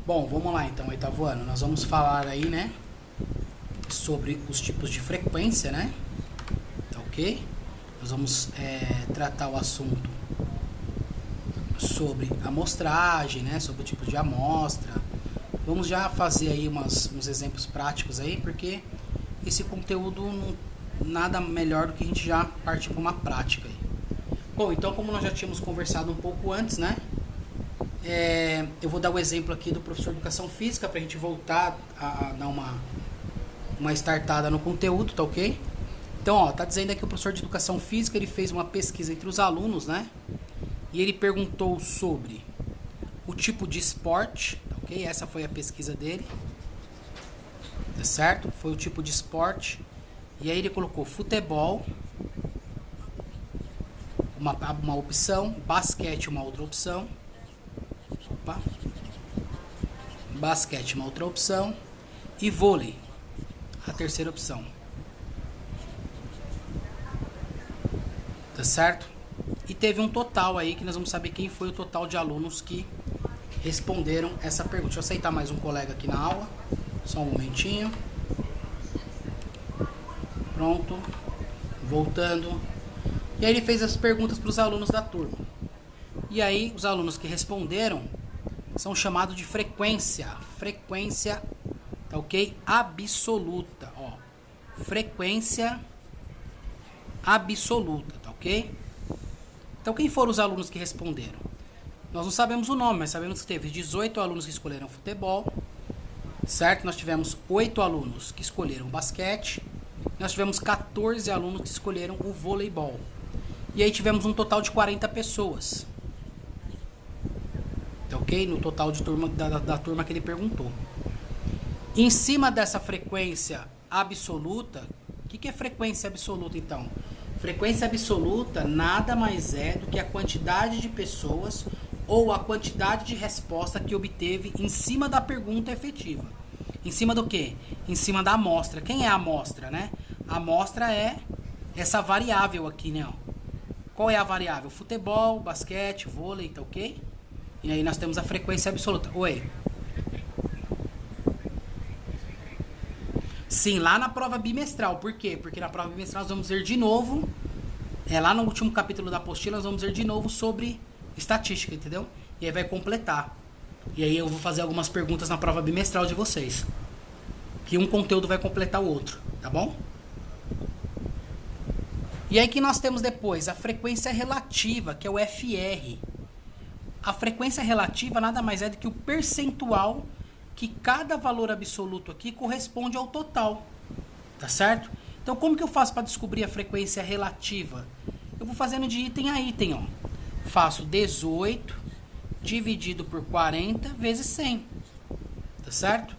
Bom, vamos lá então, oitavo ano. Nós vamos falar aí, né, sobre os tipos de frequência, né? Tá ok? Nós vamos tratar o assunto sobre amostragem, né? Sobre o tipo de amostra. Vamos já fazer aí uns exemplos práticos aí, porque esse conteúdo nada melhor do que a gente já partir para uma prática aí. Bom, então como nós já tínhamos conversado um pouco antes, né? Eu vou dar o exemplo aqui do professor de Educação Física para a gente voltar a dar uma startada no conteúdo, tá ok? Então, ó, tá dizendo aqui o professor de Educação Física, ele fez uma pesquisa entre os alunos, né? E ele perguntou sobre o tipo de esporte, tá ok? Essa foi a pesquisa dele, tá certo? Foi o tipo de esporte. E aí ele colocou futebol, uma opção, basquete, uma outra opção. Opa. Basquete, uma outra opção. E vôlei, a terceira opção. Tá certo? E teve um total aí que nós vamos saber quem foi o total de alunos que responderam essa pergunta. Deixa eu aceitar mais um colega aqui na aula. Só um momentinho. Pronto. Voltando. E aí ele fez as perguntas para os alunos da turma. E aí os alunos que responderam são chamados de frequência. Frequência, tá ok? Absoluta, ó. Frequência absoluta, tá ok? Então quem foram os alunos que responderam? Nós não sabemos o nome, mas sabemos que teve 18 alunos que escolheram futebol, certo? Nós tivemos 8 alunos que escolheram basquete, nós tivemos 14 alunos que escolheram o voleibol. E aí tivemos um total de 40 pessoas. Tá ok? No total de turma, da turma que ele perguntou. Em cima dessa frequência absoluta, o que é frequência absoluta então? Frequência absoluta nada mais é do que a quantidade de pessoas ou a quantidade de resposta que obteve em cima da pergunta efetiva. Em cima do quê? Em cima da amostra. Quem é a amostra, né? A amostra é essa variável aqui, né? Qual é a variável? Futebol, basquete, vôlei, tá ok? E aí nós temos a frequência absoluta. Oi. Sim, lá na prova bimestral. Por quê? Porque na prova bimestral nós vamos ver de novo, lá no último capítulo da apostila, nós vamos ver de novo sobre estatística, entendeu? E aí vai completar. E aí eu vou fazer algumas perguntas na prova bimestral de vocês. Que um conteúdo vai completar o outro, tá bom? E aí que nós temos depois a frequência relativa, que é o FR. A frequência relativa nada mais é do que o percentual que cada valor absoluto aqui corresponde ao total, tá certo? Então como que eu faço para descobrir a frequência relativa? Eu vou fazendo de item a item, ó. Faço 18 dividido por 40 vezes 100, tá certo?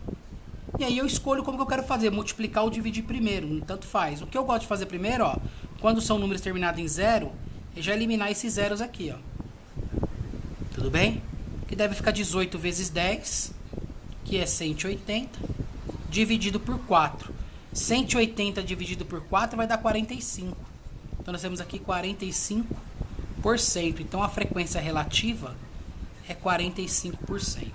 E aí eu escolho como que eu quero fazer, multiplicar ou dividir primeiro, tanto faz. O que eu gosto de fazer primeiro, ó, quando são números terminados em zero, é já eliminar esses zeros aqui, ó. Tudo bem? Que deve ficar 18 vezes 10, que é 180, dividido por 4. 180 dividido por 4 vai dar 45. Então nós temos aqui 45%. Então a frequência relativa é 45%.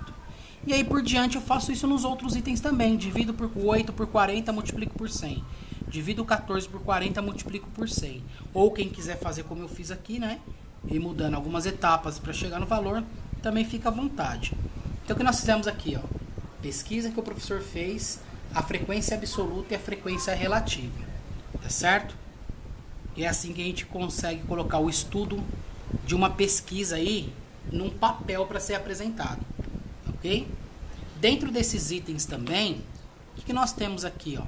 E aí por diante eu faço isso nos outros itens também. Divido por 8 por 40, multiplico por 100. Divido 14 por 40, multiplico por 100. Ou quem quiser fazer como eu fiz aqui, né? E mudando algumas etapas para chegar no valor, também fica à vontade. Então o que nós fizemos aqui, ó? Pesquisa que o professor fez, a frequência absoluta e a frequência relativa. Tá certo? E é assim que a gente consegue colocar o estudo de uma pesquisa aí num papel para ser apresentado. Ok? Dentro desses itens também, o que nós temos aqui, ó?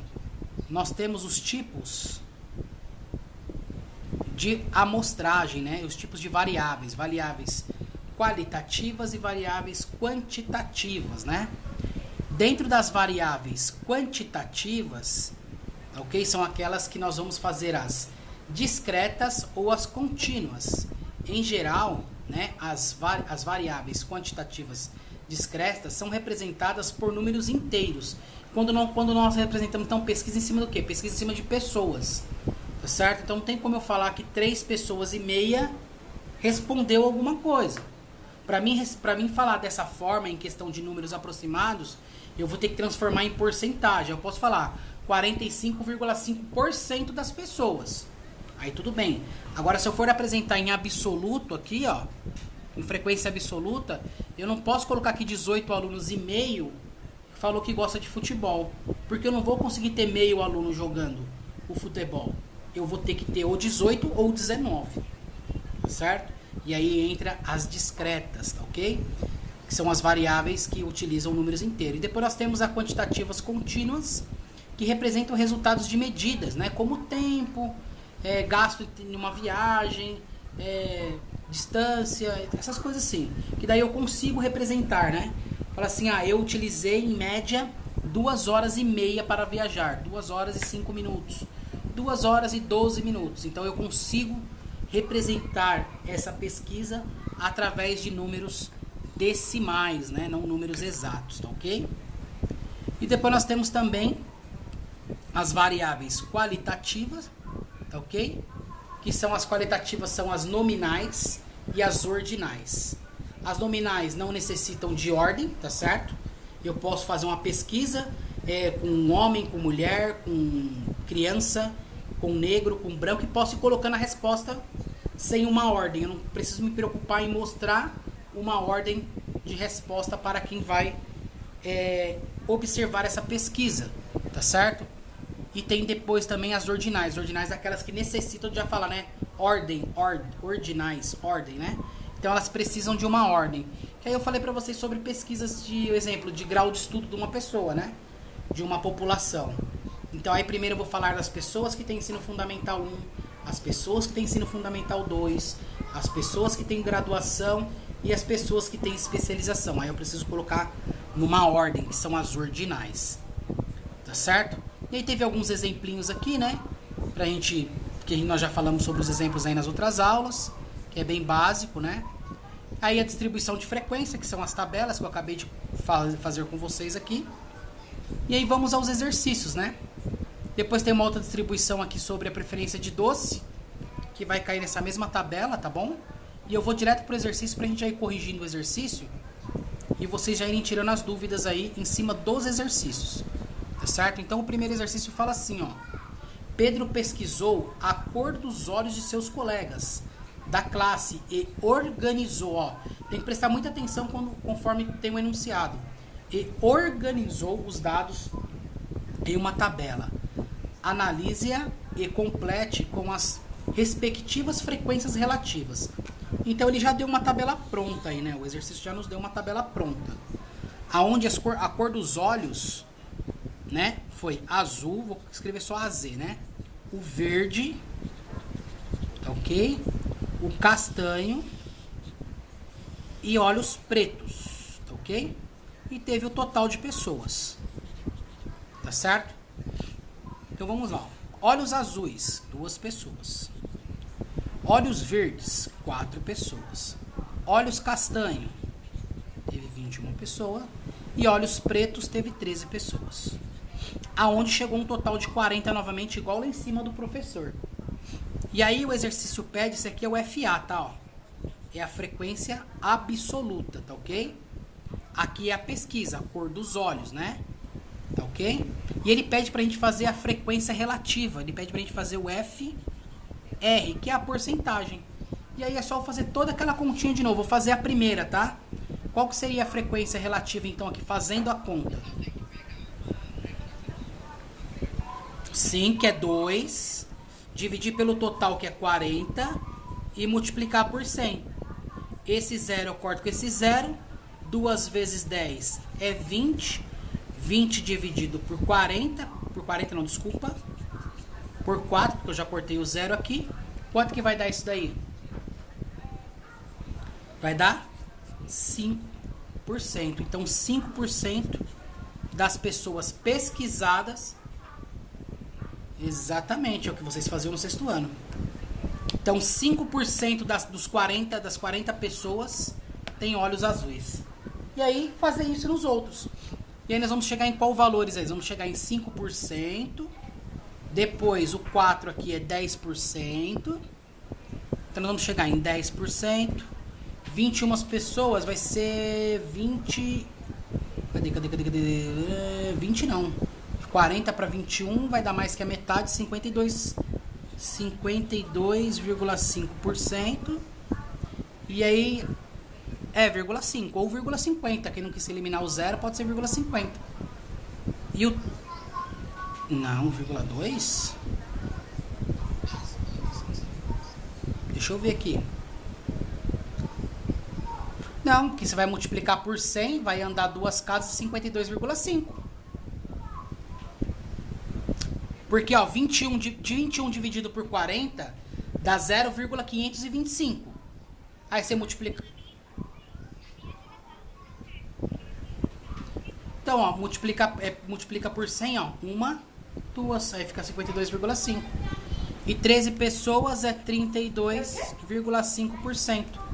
Nós temos os tipos de amostragem, né? Os tipos de variáveis, variáveis qualitativas e variáveis quantitativas, né? Dentro das variáveis quantitativas, ok? São aquelas que nós vamos fazer as discretas ou as contínuas. Em geral, né, as variáveis quantitativas discretas são representadas por números inteiros. Quando nós representamos, então, pesquisa em cima do quê? Pesquisa em cima de pessoas. Tá certo? Então não tem como eu falar que 3 pessoas e meia respondeu alguma coisa. Para mim falar dessa forma, em questão de números aproximados, eu vou ter que transformar em porcentagem. Eu posso falar 45,5% das pessoas. Aí tudo bem. Agora, se eu for apresentar em absoluto aqui, ó, em frequência absoluta, eu não posso colocar aqui 18 alunos e meio que falou que gosta de futebol. Porque eu não vou conseguir ter meio aluno jogando o futebol. Eu vou ter que ter ou 18 ou 19. Tá certo? E aí entra as discretas, tá ok? Que são as variáveis que utilizam números inteiros. E depois nós temos as quantitativas contínuas, que representam resultados de medidas, né? Como tempo, gasto em uma viagem, distância, essas coisas assim. Que daí eu consigo representar, né? Fala assim, eu utilizei em média 2 horas e meia para viajar, 2 horas e 5 minutos, 2 horas e 12 minutos. Então eu consigo representar essa pesquisa através de números decimais, né? Não números exatos, tá ok? E depois nós temos também as variáveis qualitativas, tá ok? Que são as qualitativas, são as nominais e as ordinais. As nominais não necessitam de ordem, tá certo? Eu posso fazer uma pesquisa com homem, com mulher, com criança, com negro, com branco, e posso ir colocando a resposta sem uma ordem. Eu não preciso me preocupar em mostrar uma ordem de resposta para quem vai observar essa pesquisa, tá certo? E tem depois também as ordinais. Ordinais aquelas que necessitam, já falar, né? Ordinais, ordem, né? Então elas precisam de uma ordem. Que aí eu falei para vocês sobre pesquisas de, exemplo, de grau de estudo de uma pessoa, né? De uma população. Então aí primeiro eu vou falar das pessoas que têm ensino fundamental 1, as pessoas que têm ensino fundamental 2, as pessoas que têm graduação e as pessoas que têm especialização. Aí eu preciso colocar numa ordem, que são as ordinais. Tá certo? E aí teve alguns exemplinhos aqui, né? Pra gente, que nós já falamos sobre os exemplos aí nas outras aulas, que é bem básico, né? Aí a distribuição de frequência, que são as tabelas que eu acabei de fazer com vocês aqui. E aí vamos aos exercícios, né? Depois tem uma outra distribuição aqui sobre a preferência de doce, que vai cair nessa mesma tabela, tá bom? E eu vou direto pro exercício pra gente já ir corrigindo o exercício e vocês já irem tirando as dúvidas aí em cima dos exercícios, tá certo? Então o primeiro exercício fala assim, ó. Pedro pesquisou a cor dos olhos de seus colegas da classe e organizou, ó. Tem que prestar muita atenção conforme tem o enunciado. E organizou os dados em uma tabela. Analise-a e complete com as respectivas frequências relativas. Então ele já deu uma tabela pronta aí, né? O exercício já nos deu uma tabela pronta. Aonde a cor dos olhos, né, foi azul, vou escrever só AZ, né? O verde, tá ok? O castanho e olhos pretos, tá ok? E teve o total de pessoas, tá certo? Então vamos lá. Olhos azuis, 2 pessoas. Olhos verdes, 4 pessoas. Olhos castanho, teve 21 pessoas. E olhos pretos, teve 13 pessoas. Aonde chegou um total de 40 novamente, igual lá em cima do professor. E aí o exercício pede, isso aqui é o FA, tá? Ó. É a frequência absoluta, tá ok? Aqui é a pesquisa, a cor dos olhos, né? Tá ok? E ele pede pra gente fazer a frequência relativa. Ele pede pra gente fazer o FR, que é a porcentagem. E aí é só eu fazer toda aquela continha de novo. Vou fazer a primeira, tá? Qual que seria a frequência relativa, então, aqui, fazendo a conta? 5, que é 2. Dividir pelo total, que é 40. E multiplicar por 100. Esse 0 eu corto com esse 0. 2 vezes 10 é 20. 20 dividido por 40. Por 40 não, desculpa. Por 4, porque eu já cortei o 0 aqui. Quanto que vai dar isso daí? Vai dar 5%. Então, 5% das pessoas pesquisadas. Exatamente, é o que vocês faziam no 6º ano. Então, 5% das 40 pessoas têm olhos azuis. E aí, fazer isso nos outros. E aí, nós vamos chegar em qual valores aí? Vamos chegar em 5%. Depois, o 4 aqui é 10%. Então, nós vamos chegar em 10%, 21 pessoas vai ser 20... Cadê? 20 não. 40 para 21 vai dar mais que a metade, 52,5%. E aí, 0,5 ou 0,50. Quem não quis eliminar o zero pode ser 0,50. E o... Não, 0,2? Deixa eu ver aqui. Não, que você vai multiplicar por 100, vai andar duas casas, 52,5. Porque, ó, 21 dividido por 40 dá 0,525. Aí você multiplica. Então, ó, multiplica por 100, ó. 1, 2, aí fica 52,5. E 13 pessoas é 32,5%.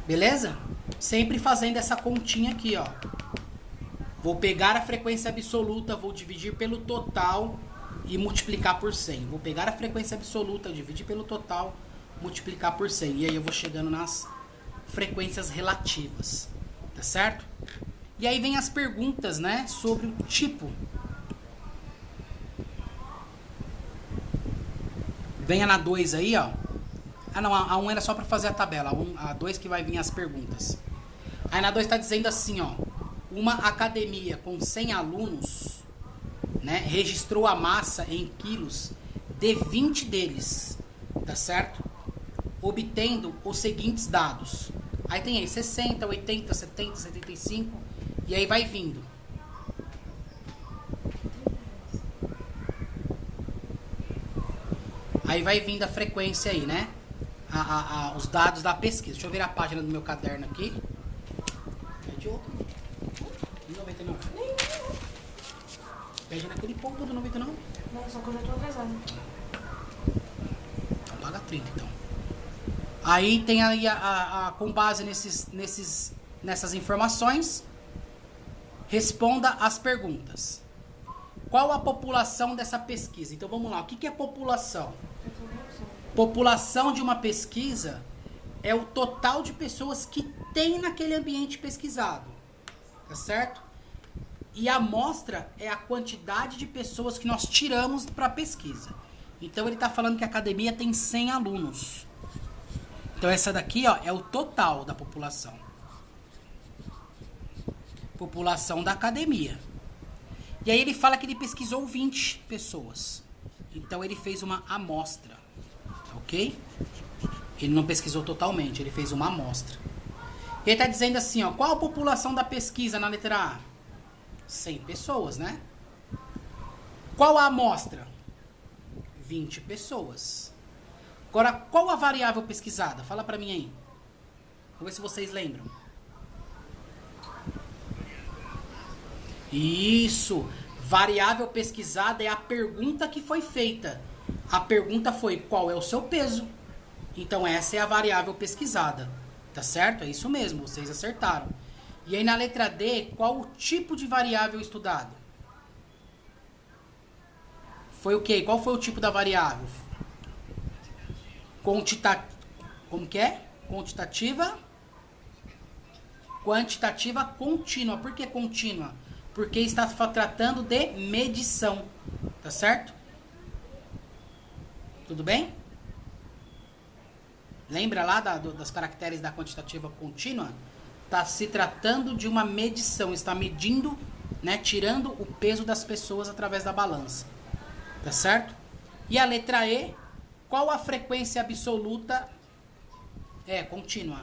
Beleza? Sempre fazendo essa continha aqui, ó. Vou pegar a frequência absoluta, vou dividir pelo total e multiplicar por 100. Vou pegar a frequência absoluta, dividir pelo total, multiplicar por 100. E aí eu vou chegando nas frequências relativas. Tá certo? E aí vem as perguntas, né? Sobre o tipo. Venha na 2 aí, ó. Ah, não, a 1 era só para fazer a tabela. A 2 que vai vir as perguntas. Aí na 2 está dizendo assim, ó. Uma academia com 100 alunos, né, registrou a massa em quilos de 20 deles, tá certo? Obtendo os seguintes dados. Aí tem aí 60, 80, 70, 75, e aí vai vindo. Aí vai vindo a frequência aí, né? Os dados da pesquisa. Deixa eu ver a página do meu caderno aqui. É de outro. 99. Pede naquele ponto do 99. Não, só que eu já tô atrasada. Então paga 30, então. Aí tem aí com base nessas informações, responda as perguntas. Qual a população dessa pesquisa? Então vamos lá. O que é população? População de uma pesquisa é o total de pessoas que tem naquele ambiente pesquisado. Tá certo? E a amostra é a quantidade de pessoas que nós tiramos para a pesquisa. Então ele está falando que a academia tem 100 alunos. Então essa daqui, ó, é o total da população. População da academia. E aí ele fala que ele pesquisou 20 pessoas. Então ele fez uma amostra. Ok? Ele não pesquisou totalmente, ele fez uma amostra. Ele está dizendo assim, ó, qual a população da pesquisa na letra A? 100 pessoas, né? Qual a amostra? 20 pessoas. Agora, qual a variável pesquisada? Fala pra mim aí. Vamos ver se vocês lembram. Isso. Variável pesquisada é a pergunta que foi feita. A pergunta foi, qual é o seu peso? Então, essa é a variável pesquisada. Tá certo? É isso mesmo, vocês acertaram. E aí, na letra D, qual o tipo de variável estudado? Foi o quê? Qual foi o tipo da variável? Como que é? Quantitativa contínua. Por que contínua? Porque está tratando de medição. Tá certo? Tudo bem? Lembra lá das caracteres da quantitativa contínua? Está se tratando de uma medição. Está medindo, né, tirando o peso das pessoas através da balança. Tá certo? E a letra E, qual a frequência absoluta? É, contínua.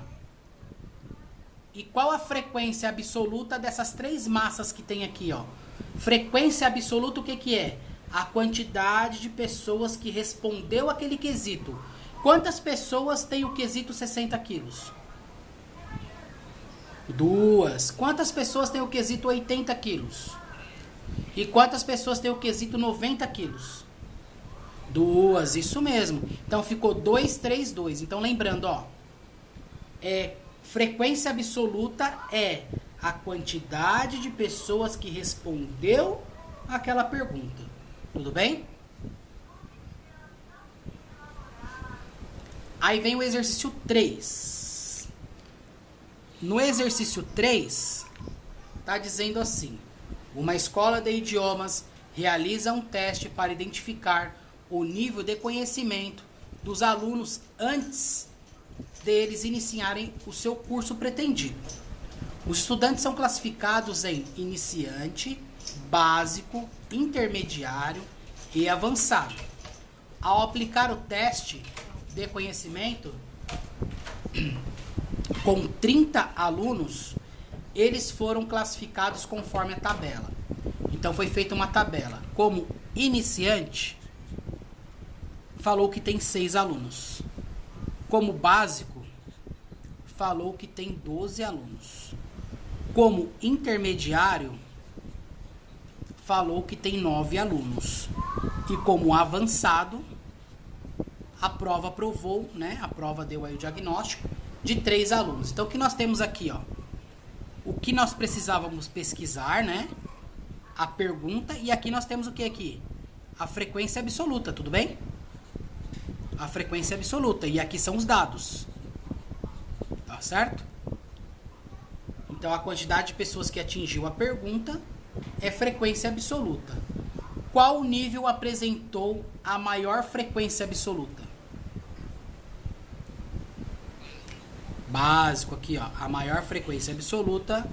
E qual a frequência absoluta dessas três massas que tem aqui, ó? Frequência absoluta, o que que é? A quantidade de pessoas que respondeu aquele quesito. Quantas pessoas tem o quesito 60 quilos? 2. Quantas pessoas tem o quesito 80 quilos? E quantas pessoas tem o quesito 90 quilos? 2, isso mesmo. Então ficou 2, 3, 2. Então lembrando, ó. Frequência absoluta é a quantidade de pessoas que respondeu aquela pergunta. Tudo bem? Aí vem o exercício 3. No exercício 3, tá dizendo assim: uma escola de idiomas realiza um teste para identificar o nível de conhecimento dos alunos antes deles iniciarem o seu curso pretendido. Os estudantes são classificados em iniciante, básico, intermediário e avançado. Ao aplicar o teste de conhecimento com 30 alunos, eles foram classificados conforme a tabela. Então foi feita uma tabela. Como iniciante, falou que tem 6 alunos. Como básico, falou que tem 12 alunos. Como intermediário, falou que tem 9 alunos. E como avançado, a prova aprovou, né? A prova deu aí o diagnóstico de 3 alunos. Então, o que nós temos aqui, ó? O que nós precisávamos pesquisar, né? A pergunta. E aqui nós temos o que aqui? A frequência absoluta, tudo bem? A frequência absoluta. E aqui são os dados. Tá certo? Então, a quantidade de pessoas que atingiu a pergunta é frequência absoluta. Qual nível apresentou a maior frequência absoluta? Básico aqui, ó. A maior frequência absoluta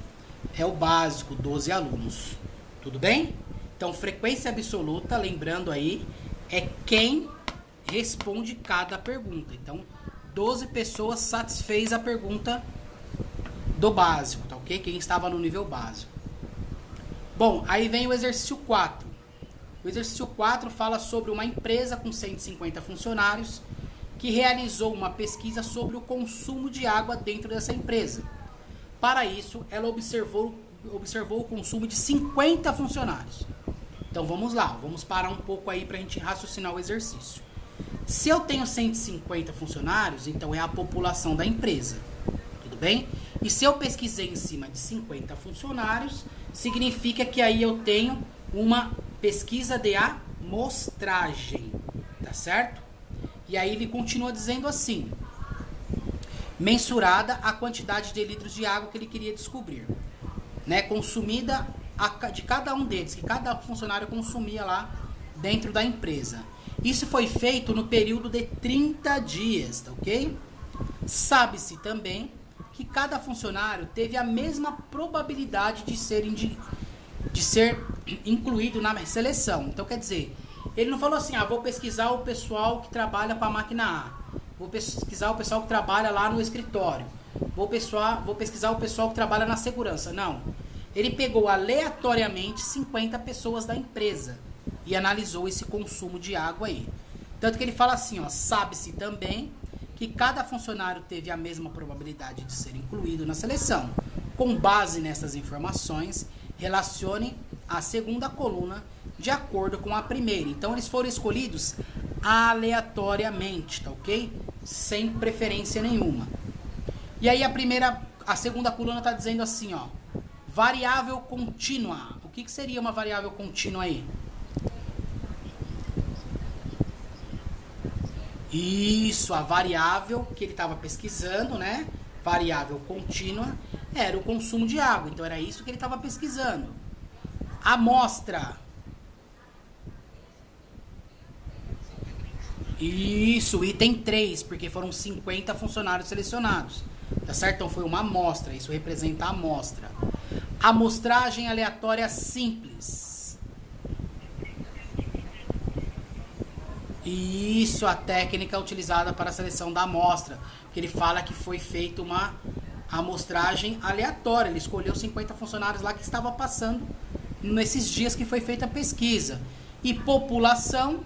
é o básico, 12 alunos. Tudo bem? Então, frequência absoluta, lembrando aí, é quem responde cada pergunta. Então, 12 pessoas satisfez a pergunta do básico, tá ok? Quem estava no nível básico. Bom, aí vem o exercício 4. O exercício 4 fala sobre uma empresa com 150 funcionários que realizou uma pesquisa sobre o consumo de água dentro dessa empresa. Para isso, ela observou o consumo de 50 funcionários. Então vamos lá, vamos parar um pouco aí para a gente raciocinar o exercício. Se eu tenho 150 funcionários, então é a população da empresa. Tudo bem? E se eu pesquisei em cima de 50 funcionários, significa que aí eu tenho uma pesquisa de amostragem. Tá certo? E aí ele continua dizendo assim: mensurada a quantidade de litros de água que ele queria descobrir, né, consumida de cada um deles, que cada funcionário consumia lá dentro da empresa. Isso foi feito no período de 30 dias, tá ok? Sabe-se também que cada funcionário teve a mesma probabilidade de ser incluído na seleção. Então, quer dizer, ele não falou assim: vou pesquisar o pessoal que trabalha com a máquina A, vou pesquisar o pessoal que trabalha lá no escritório, vou pesquisar o pessoal que trabalha na segurança. Não. Ele pegou aleatoriamente 50 pessoas da empresa e analisou esse consumo de água aí. Tanto que ele fala assim, ó: sabe-se também que cada funcionário teve a mesma probabilidade de ser incluído na seleção. Com base nessas informações, relacione a segunda coluna de acordo com a primeira. Então, eles foram escolhidos aleatoriamente, tá ok? Sem preferência nenhuma. E aí a segunda coluna está dizendo assim, ó: variável contínua. O que seria uma variável contínua aí? Isso, a variável que ele estava pesquisando, né? Variável contínua era o consumo de água. Então, era isso que ele estava pesquisando. Amostra. Isso, item 3, porque foram 50 funcionários selecionados. Tá certo? Então, foi uma amostra. Isso representa a amostra. Amostragem aleatória simples. Isso, a técnica utilizada para a seleção da amostra. Que ele fala que foi feita uma amostragem aleatória. Ele escolheu 50 funcionários lá que estavam passando nesses dias que foi feita a pesquisa. E população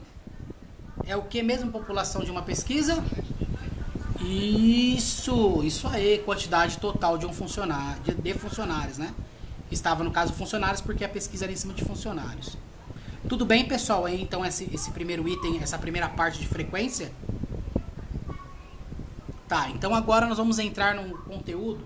é o que mesmo? População de uma pesquisa? Isso aí, quantidade total de de funcionários, né? Estava no caso funcionários porque a pesquisa era em cima de funcionários. Tudo bem, pessoal? Aí, então, esse primeiro item, essa primeira parte de frequência. Tá, então agora nós vamos entrar no conteúdo.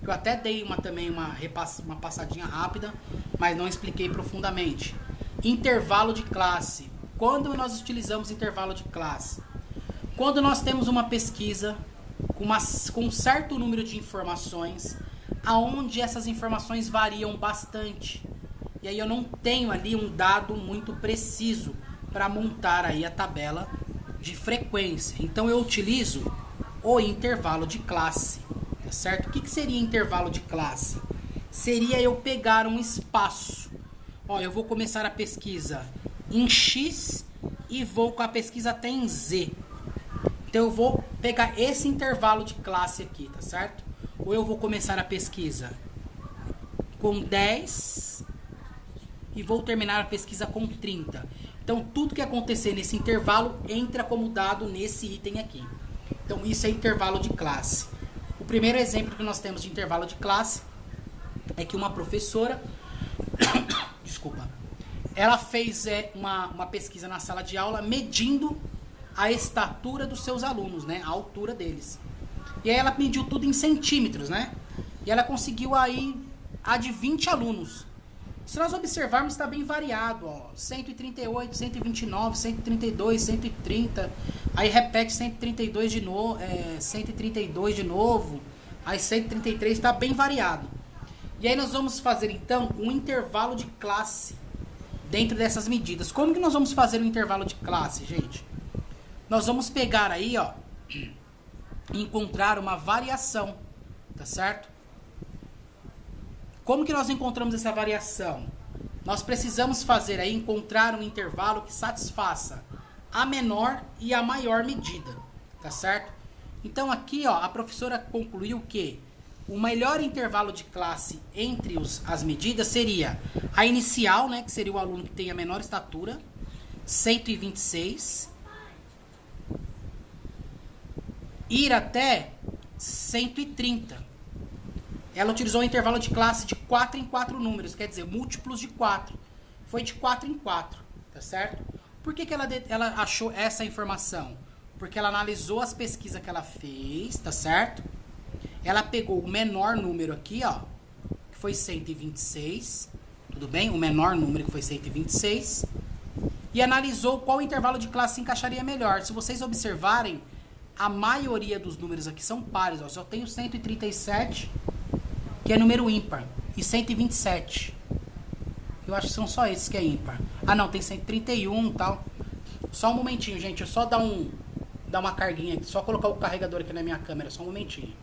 Eu até dei uma passadinha rápida, mas não expliquei profundamente. Intervalo de classe. Quando nós utilizamos intervalo de classe? Quando nós temos uma pesquisa com um certo número de informações, aonde essas informações variam bastante. E aí eu não tenho ali um dado muito preciso para montar aí a tabela de frequência. Então eu utilizo o intervalo de classe, tá certo? O que seria intervalo de classe? Seria eu pegar um espaço. Ó, eu vou começar a pesquisa em X e vou com a pesquisa até em Z. Então eu vou pegar esse intervalo de classe aqui, tá certo? Ou eu vou começar a pesquisa com 10 e vou terminar a pesquisa com 30. Então tudo que acontecer nesse intervalo entra como dado nesse item aqui. Então isso é intervalo de classe. O primeiro exemplo que nós temos de intervalo de classe é que uma professora, desculpa, ela fez uma pesquisa na sala de aula medindo a estatura dos seus alunos, né? A altura deles. E aí ela mediu tudo em centímetros, né? E ela conseguiu aí a de 20 alunos. Se nós observarmos, está bem variado, ó. 138, 129, 132, 130. Aí repete 132 de novo, 132 de novo. Aí 133, está bem variado. E aí nós vamos fazer então um intervalo de classe dentro dessas medidas. Como que nós vamos fazer o intervalo de classe, gente? Nós vamos pegar aí, ó, e encontrar uma variação, tá certo? Como que nós encontramos essa variação? Nós precisamos fazer aí, encontrar um intervalo que satisfaça a menor e a maior medida, tá certo? Então aqui, ó, a professora concluiu que o melhor intervalo de classe entre as medidas seria a inicial, né, que seria o aluno que tem a menor estatura, 126, ir até 130. Ela utilizou um intervalo de classe de 4 em 4 números, quer dizer, múltiplos de 4. Foi de 4 em 4, tá certo? Por que ela achou essa informação? Porque ela analisou as pesquisas que ela fez, tá certo? Ela pegou o menor número aqui, ó, que foi 126, tudo bem? O menor número que foi 126. E analisou qual intervalo de classe se encaixaria melhor. Se vocês observarem, a maioria dos números aqui são pares, ó. Só tenho 137, que é número ímpar, e 127. Eu acho que são só esses que é ímpar. Ah, não, tem 131 e tal. Só um momentinho, gente. Eu só dar uma carguinha aqui, só colocar o carregador aqui na minha câmera, só um momentinho.